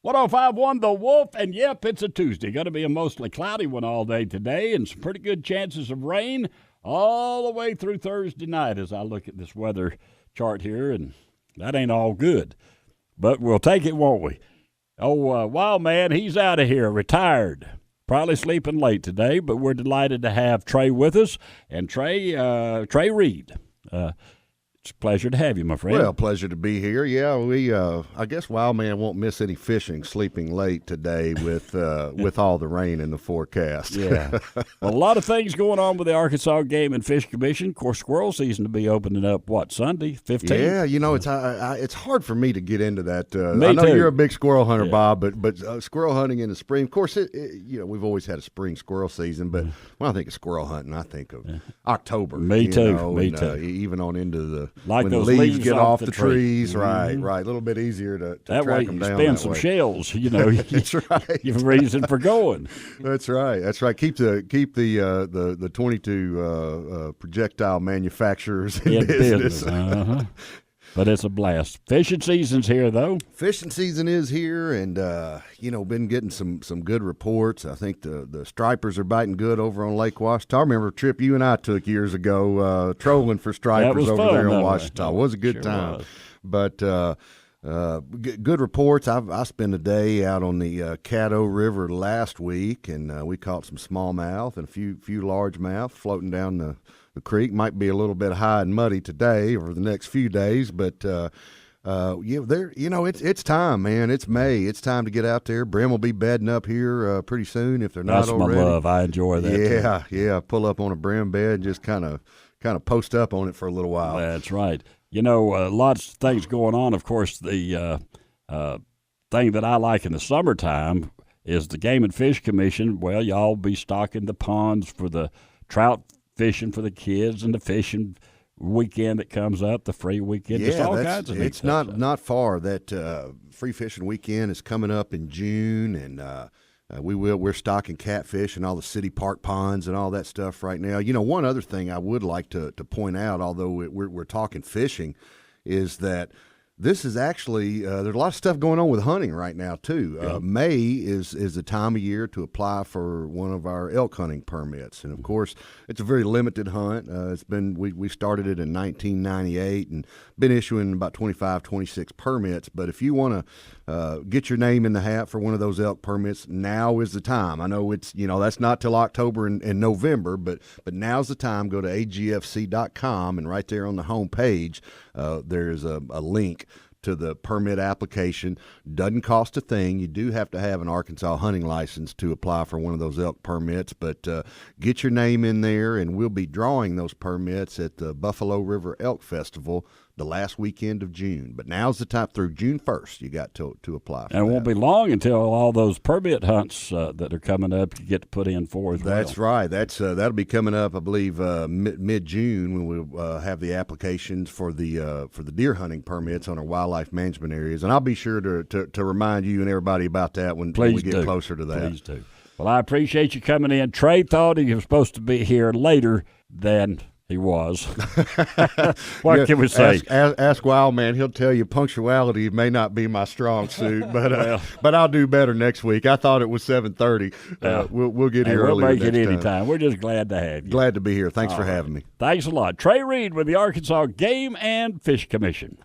105.1 The Wolf, and yep, it's a Tuesday. Going to be a mostly cloudy one all day today, and some pretty good chances of rain all the way through Thursday night as I look at this weather chart here, and that ain't all good. But we'll take it, won't we? Oh, Wild Man, he's out of here, retired. Probably sleeping late today, but we're delighted to have Trey with us, and Trey Reid. It's a pleasure to have you, my friend. Well, pleasure to be here. Yeah, I guess Wild Man won't miss any fishing, sleeping late today with all the rain in the forecast. Yeah. Well, a lot of things going on with the Arkansas Game and Fish Commission. Of course, squirrel season to be opening up, Sunday, 15th? Yeah, it's hard for me to get into that. Me I know too. you're a big squirrel hunter, Bob, but squirrel hunting in the spring, of course, we've always had a spring squirrel season, but when I think of squirrel hunting, I think of October. Me too. Even on into the like when those the leaves get off the trees. trees, right. A little bit easier to that track way them you down. spend some shells, That's right. You have a reason for going. That's right. Keep the 22 projectile manufacturers in business. But it's a blast. Fishing season's here, though. Fishing season is here, and been getting some good reports. I think the stripers are biting good over on Lake Washita. I remember a trip you and I took years ago, trolling for stripers over there on Washita. It was a good time. Was. But good reports. I spent a day out on the Caddo River last week, and we caught some smallmouth and a few largemouth floating down the creek. Might be a little bit high and muddy today over the next few days, but it's time, man. It's May. It's time to get out there. Brim will be bedding up here pretty soon if they're not already. That's my love. I enjoy that. Yeah. Pull up on a brim bed and just kind of post up on it for a little while. That's right. Lots of things going on. Of course, the thing that I like in the summertime is the Game and Fish Commission. Well, y'all be stocking the ponds for the trout fishing for the kids and the fishing weekend that comes up, the free weekend. Just all kinds of it's not far. That free fishing weekend is coming up in June, and we're stocking catfish and all the city park ponds and all that stuff right now. One other thing I would like to point out, although we're talking fishing, is that this is actually there's a lot of stuff going on with hunting right now too. Yeah. May is the time of year to apply for one of our elk hunting permits, and of course it's a very limited hunt. We started it in 1998 and been issuing about 25, 26 permits. But if you want to get your name in the hat for one of those elk permits, now is the time. I know it's that's not till October and November, but now's the time. Go to agfc.com, and right there on the home page there's a link to the permit application. Doesn't cost a thing. You do have to have an Arkansas hunting license to apply for one of those elk permits, but get your name in there, and we'll be drawing those permits at the Buffalo River Elk Festival the last weekend of June. But now's the time through June 1st. You got to apply for and it won't be long until all those permit hunts that are coming up you get to put in for as well. That's right. That'll be coming up, I believe, mid-June, when we'll have the applications for the deer hunting permits on our wildlife management areas. And I'll be sure to remind you and everybody about that when we get closer to that. Please do. Well, I appreciate you coming in. Trey thought he was supposed to be here later than he was. What can we say? Ask Wild Man. He'll tell you punctuality may not be my strong suit, but I'll do better next week. I thought it was 7:30. We'll get here earlier. We'll make it next any time. time. We're just glad to have you. Glad to be here. Thanks for having me. Thanks a lot. Trey Reid with the Arkansas Game and Fish Commission.